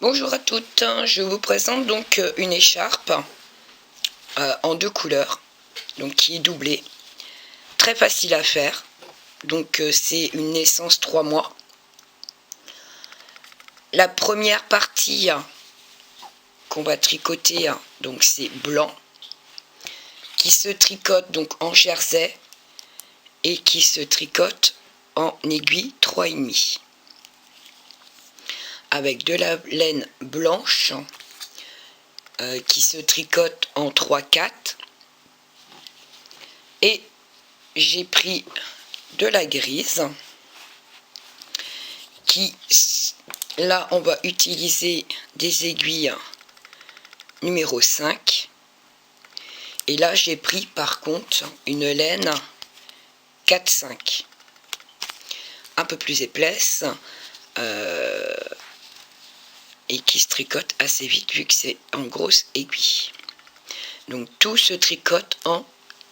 Bonjour à toutes, je vous présente donc une écharpe en deux couleurs, donc qui est doublée, très facile à faire, donc c'est une naissance 3 mois. La première partie qu'on va tricoter, donc c'est blanc, qui se tricote donc en jersey et qui se tricote en aiguille 3,5 avec de la laine blanche qui se tricote en 3/4 et j'ai pris de la grise qui, là on va utiliser des aiguilles numéro 5 et là j'ai pris par contre une laine 4/5 un peu plus épaisse et qui se tricote assez vite vu que c'est en grosse aiguille. Donc tout se tricote en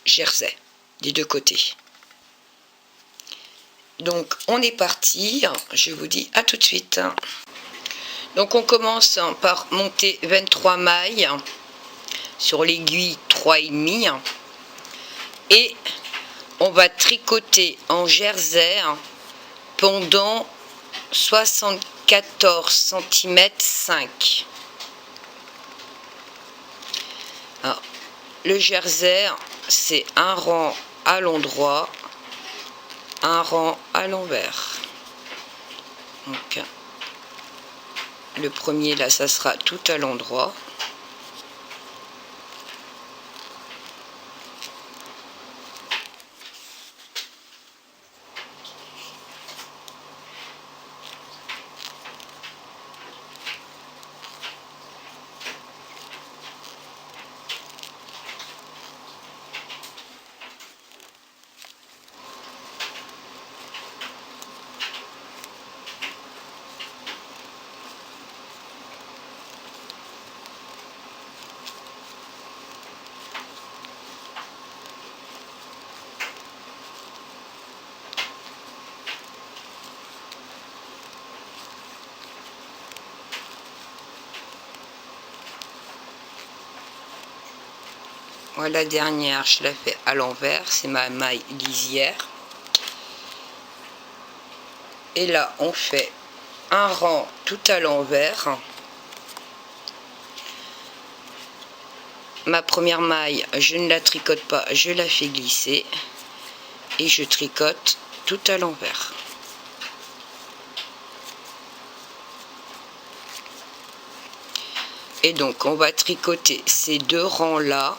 jersey des deux côtés. Donc on est parti, je vous dis à tout de suite. Donc on commence par monter 23 mailles sur l'aiguille 3,5 et on va tricoter en jersey pendant 74 cm 5. Alors, le jersey c'est un rang à l'endroit, un rang à l'envers. Donc le premier là ça sera tout à l'endroit. Voilà, la dernière, je la fais à l'envers, c'est ma maille lisière. Et là, on fait un rang tout à l'envers. Ma première maille, je ne la tricote pas, je la fais glisser. Et je tricote tout à l'envers. Et donc, on va tricoter ces deux rangs-là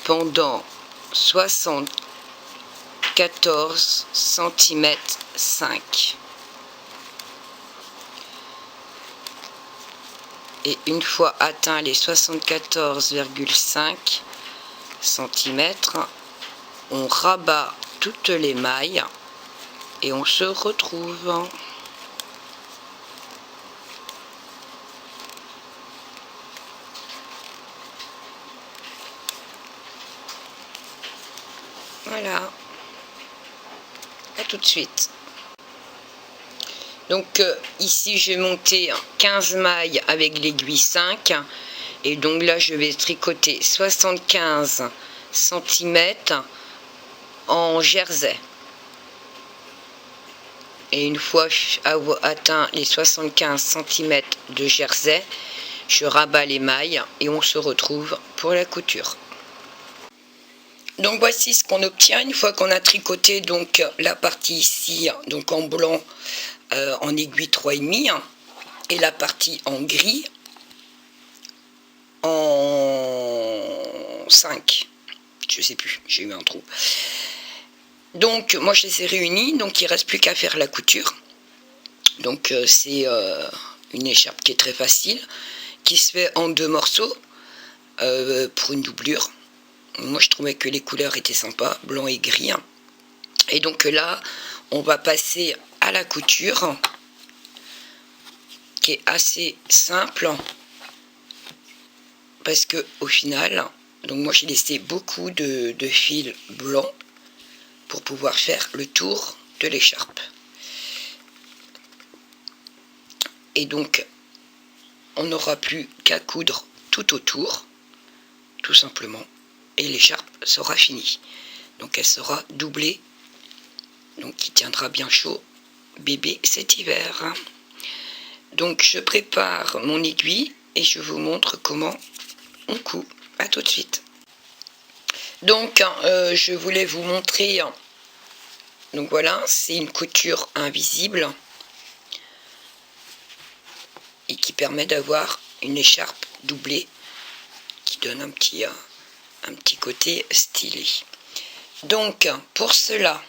pendant 74 cm 5. Et une fois atteint les 74,5 cm, on rabat toutes les mailles et on se retrouve. Voilà, à tout de suite. Donc ici j'ai monté 15 mailles avec l'aiguille 5 et donc là je vais tricoter 75 cm en jersey. Et une fois avoir atteint les 75 cm de jersey, je rabats les mailles et on se retrouve pour la couture. Donc voici ce qu'on obtient une fois qu'on a tricoté donc la partie ici donc en blanc en aiguille 3,5 et la partie en gris en 5. Je sais plus, j'ai eu un trou. Donc moi je les ai réunis, donc il ne reste plus qu'à faire la couture. Donc c'est une écharpe qui est très facile, qui se fait en 2 morceaux pour une doublure. Moi je trouvais que les couleurs étaient sympas, blanc et gris. Et donc là on va passer à la couture qui est assez simple parce que au final, donc moi j'ai laissé beaucoup de fil blanc pour pouvoir faire le tour de l'écharpe. Et donc on n'aura plus qu'à coudre tout autour, tout simplement, et l'écharpe sera finie. Donc elle sera doublée, donc qui tiendra bien chaud bébé cet hiver. Donc je prépare mon aiguille et je vous montre comment on coud. À tout de suite. Donc je voulais vous montrer, donc voilà, c'est une couture invisible et qui permet d'avoir une écharpe doublée qui donne un petit côté stylé. Donc pour cela,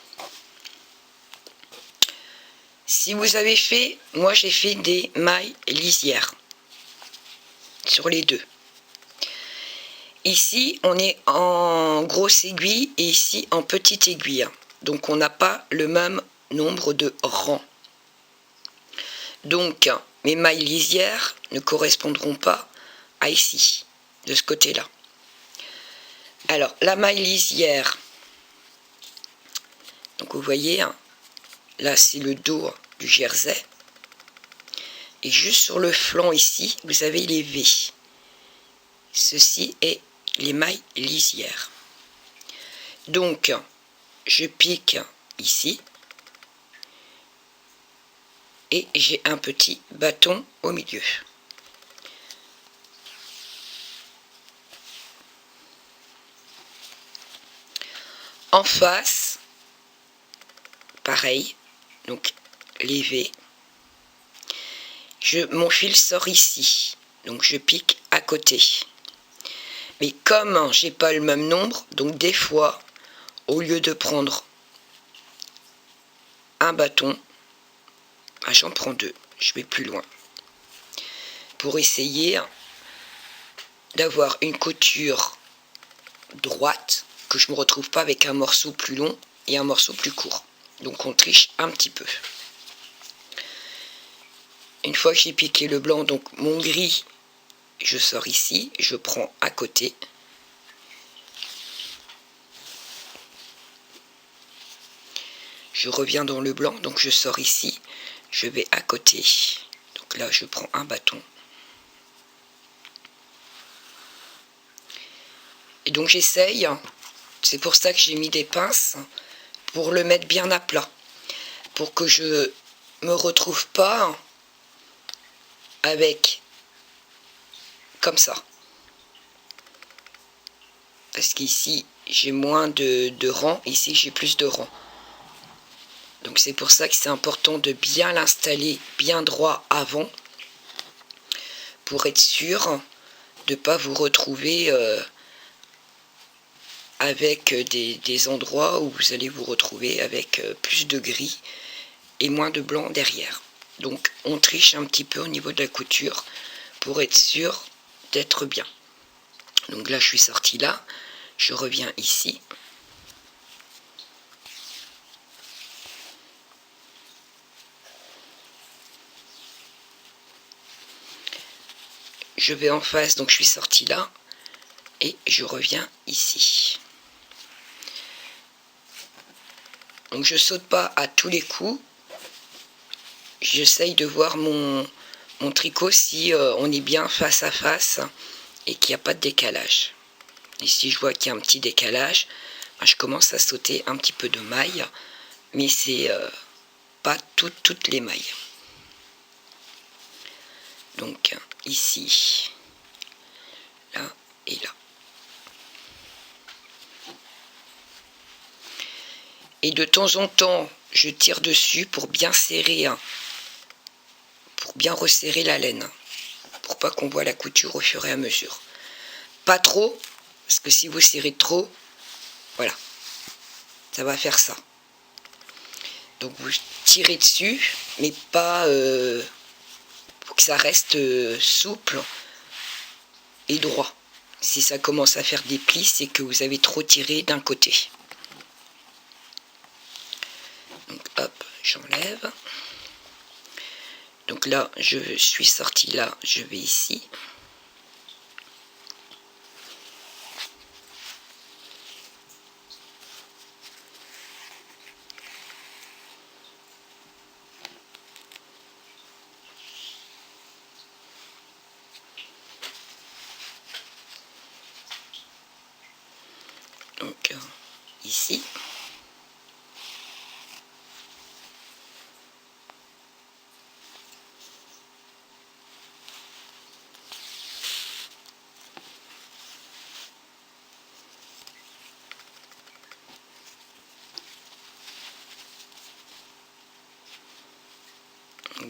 si vous avez fait, moi j'ai fait des mailles lisières sur les deux. Ici on est en grosse aiguille et ici en petite aiguille, donc on n'a pas le même nombre de rangs. Donc mes mailles lisières ne correspondront pas à ici, de ce côté là. Alors la maille lisière, donc vous voyez, là c'est le dos du jersey, et juste sur le flanc ici vous avez les V. Ceci est les mailles lisières. Donc je pique ici et j'ai un petit bâton au milieu. En face, pareil, donc les V. Mon fil sort ici, donc je pique à côté. Mais comme j'ai pas le même nombre, donc des fois, au lieu de prendre un bâton, j'en prends deux, je vais plus loin. Pour essayer d'avoir une couture droite, que je ne me retrouve pas avec un morceau plus long et un morceau plus court. Donc on triche un petit peu. Une fois que j'ai piqué le blanc, donc mon gris, je sors ici, je prends à côté. Je reviens dans le blanc, donc je sors ici, je vais à côté. Donc là, je prends un bâton. Et donc j'essaye, c'est pour ça que j'ai mis des pinces, pour le mettre bien à plat. Pour que je me retrouve pas avec comme ça. Parce qu'ici, j'ai moins de rangs, ici j'ai plus de rangs. Donc c'est pour ça que c'est important de bien l'installer bien droit avant, pour être sûr de ne pas vous retrouver avec des endroits où vous allez vous retrouver avec plus de gris et moins de blanc derrière. Donc on triche un petit peu au niveau de la couture pour être sûr d'être bien. Donc là je suis sortie là, je reviens ici. Je vais en face, donc je suis sortie là et je reviens ici. Donc je saute pas à tous les coups. J'essaye de voir mon tricot si on est bien face à face et qu'il n'y a pas de décalage. Et si je vois qu'il y a un petit décalage, je commence à sauter un petit peu de mailles, mais c'est pas toutes les mailles. Donc ici, là et là. Et de temps en temps, je tire dessus pour bien serrer, pour bien resserrer la laine, pour pas qu'on voit la couture au fur et à mesure. Pas trop, parce que si vous serrez trop, voilà, ça va faire ça. Donc vous tirez dessus, mais pas pour que ça reste souple et droit. Si ça commence à faire des plis, c'est que vous avez trop tiré d'un côté. Donc hop, j'enlève. Donc là, je suis sortie là, je vais ici. Donc ici.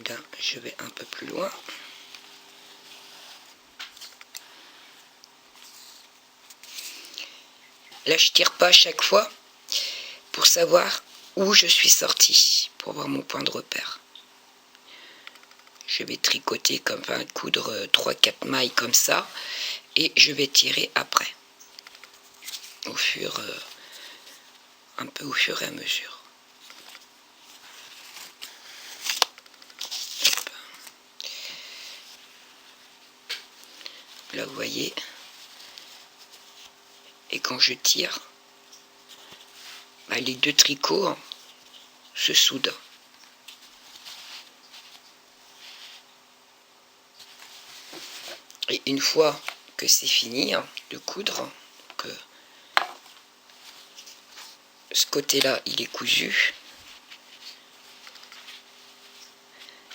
Là, je vais un peu plus loin. Là, je tire pas à chaque fois pour savoir où je suis sortie, pour voir mon point de repère. Je vais tricoter comme un coudre 3-4 mailles comme ça et je vais tirer après un peu au fur et à mesure. Hop. Là vous voyez, et quand je tire, les deux tricots se soudent. Et une fois que c'est fini de coudre, que ce côté-là il est cousu,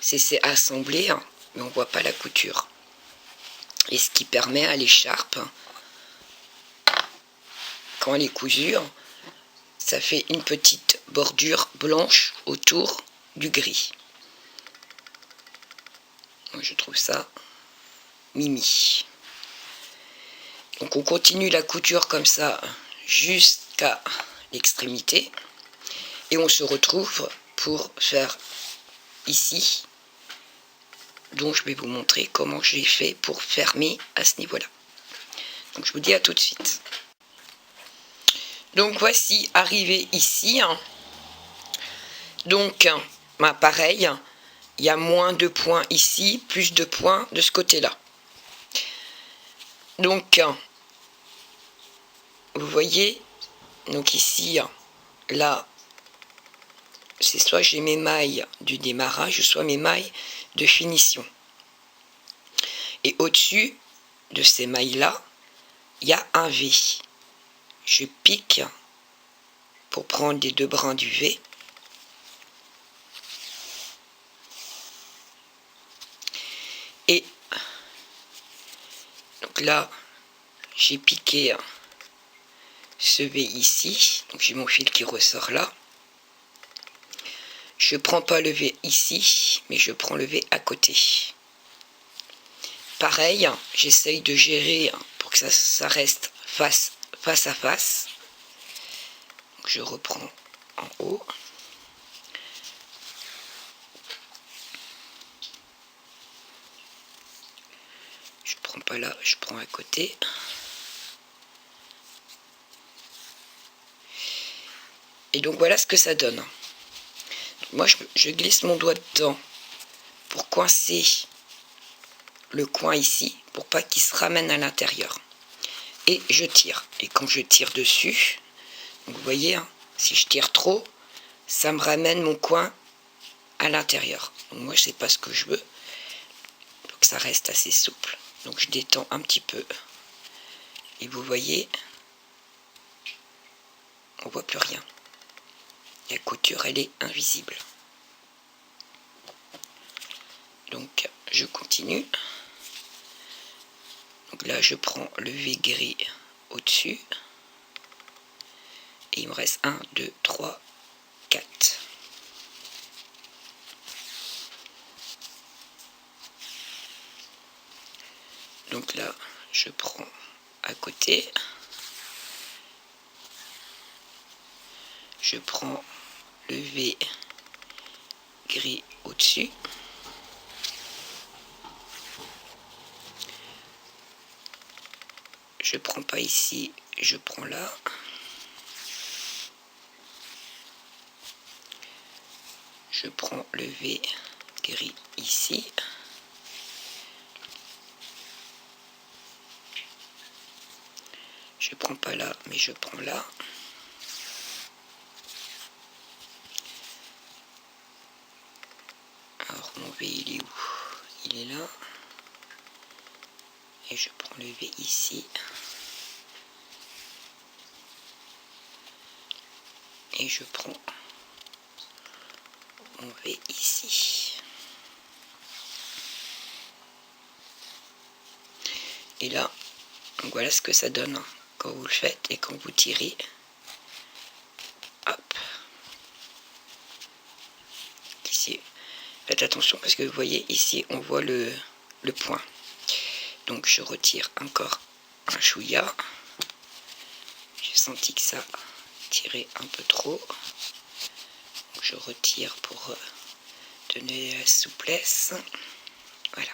c'est assemblé, mais on voit pas la couture. Et ce qui permet à l'écharpe, quand elle est cousue, ça fait une petite bordure blanche autour du gris. Moi, je trouve ça mimi. Donc on continue la couture comme ça jusqu'à l'extrémité et on se retrouve pour faire ici, donc je vais vous montrer comment j'ai fait pour fermer à ce niveau là. Donc je vous dis à tout de suite. Donc voici arrivé ici, donc pareil, il y a moins de points ici, plus de points de ce côté là. Donc vous voyez, donc ici, là, c'est soit j'ai mes mailles du démarrage, soit mes mailles de finition. Et au-dessus de ces mailles-là, il y a un V. Je pique pour prendre les deux brins du V. Et donc là, j'ai piqué ce V ici. Donc j'ai mon fil qui ressort là. Je prends pas le V ici, mais je prends le V à côté. Pareil, j'essaye de gérer pour que ça reste face à face. Donc je reprends en haut. Je prends pas là, je prends à côté. Et donc voilà ce que ça donne. Moi je glisse mon doigt dedans pour coincer le coin ici, pour pas qu'il se ramène à l'intérieur. Et je tire. Et quand je tire dessus, vous voyez, si je tire trop, ça me ramène mon coin à l'intérieur. Donc moi, je sais pas ce que je veux. Donc ça reste assez souple. Donc je détends un petit peu. Et vous voyez, on voit plus rien. La couture, elle est invisible. Donc je continue. Donc là, je prends le V gris au-dessus. Et il me reste 1, 2, 3, 4. Donc là, je prends à côté. Je prends le V gris au-dessus. Je prends pas ici, je prends là. Je prends le V gris ici. Je prends pas là, mais je prends là. Alors mon V il est où? Il est là. Et je prends le V ici. et je prends mon V ici. Et là, donc voilà ce que ça donne quand vous le faites et quand vous tirez. Hop. Ici, faites attention parce que vous voyez ici, on voit le point. Donc je retire encore un chouïa. J'ai senti que ça tirait un peu trop. Donc je retire pour donner la souplesse. Voilà.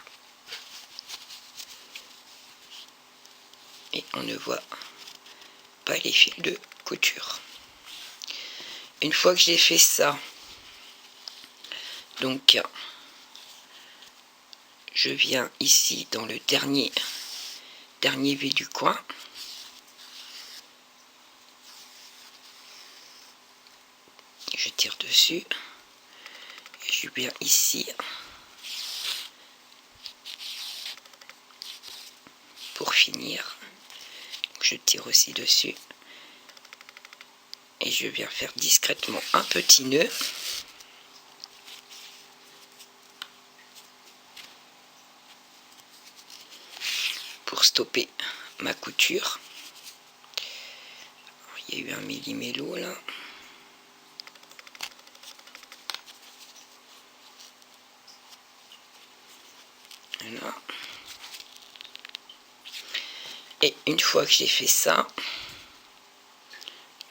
Et on ne voit pas les fils de couture. Une fois que j'ai fait ça, donc je viens ici dans le dernier V du coin. Je tire dessus. Et je viens ici pour finir. Je tire aussi dessus. Et je viens faire discrètement un petit nœud. Pour stopper ma couture. Alors, il y a eu un millimélo là. Voilà. Et une fois que j'ai fait ça,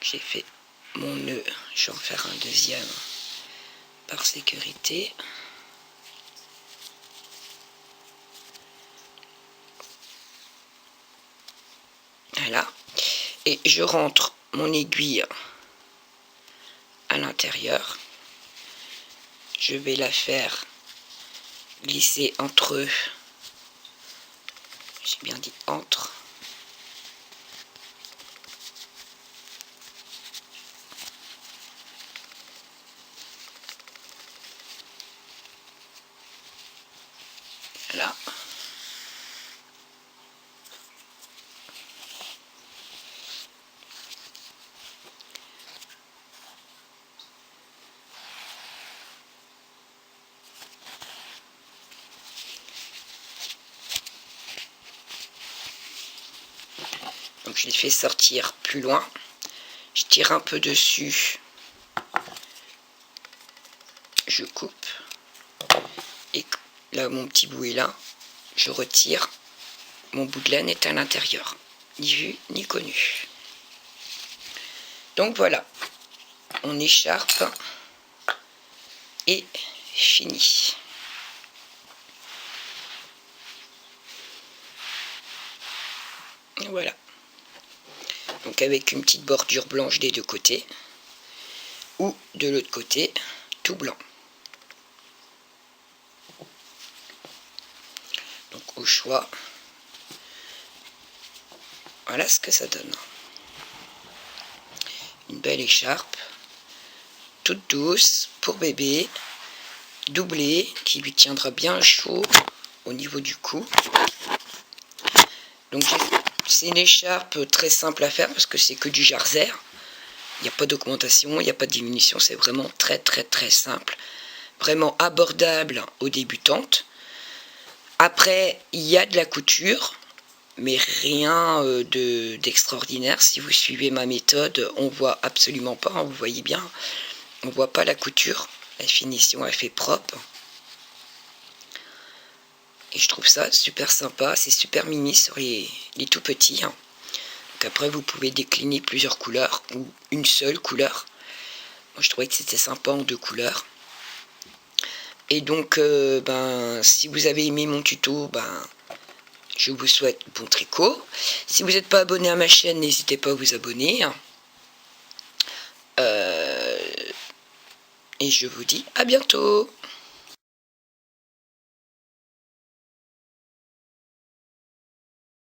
j'ai fait mon nœud, je vais en faire un deuxième par sécurité. Voilà. Et je rentre mon aiguille à l'intérieur. Je vais la faire glisser entre, j'ai bien dit entre, là. Donc je les fais sortir plus loin. Je tire un peu dessus. Je coupe. Et là, mon petit bout est là. Je retire. Mon bout de laine est à l'intérieur. Ni vu, ni connu. Donc voilà. Mon écharpe est finie. Voilà. Donc avec une petite bordure blanche des deux côtés. Ou de l'autre côté, tout blanc. Donc au choix. Voilà ce que ça donne. Une belle écharpe. Toute douce pour bébé. Doublée. Qui lui tiendra bien chaud au niveau du cou. Donc c'est une écharpe très simple à faire parce que c'est que du jarzer. Il n'y a pas d'augmentation, il n'y a pas de diminution, c'est vraiment très simple. Vraiment abordable aux débutantes. Après, il y a de la couture, mais rien d'extraordinaire. Si vous suivez ma méthode, on voit absolument pas, hein, vous voyez bien, on voit pas la couture. La finition, elle fait propre. Et je trouve ça super sympa, c'est super mini sur les tout petits. Hein. Donc après, vous pouvez décliner plusieurs couleurs ou une seule couleur. Moi, je trouvais que c'était sympa en 2 couleurs. Et donc, si vous avez aimé mon tuto, je vous souhaite bon tricot. Si vous n'êtes pas abonné à ma chaîne, n'hésitez pas à vous abonner. Et je vous dis à bientôt.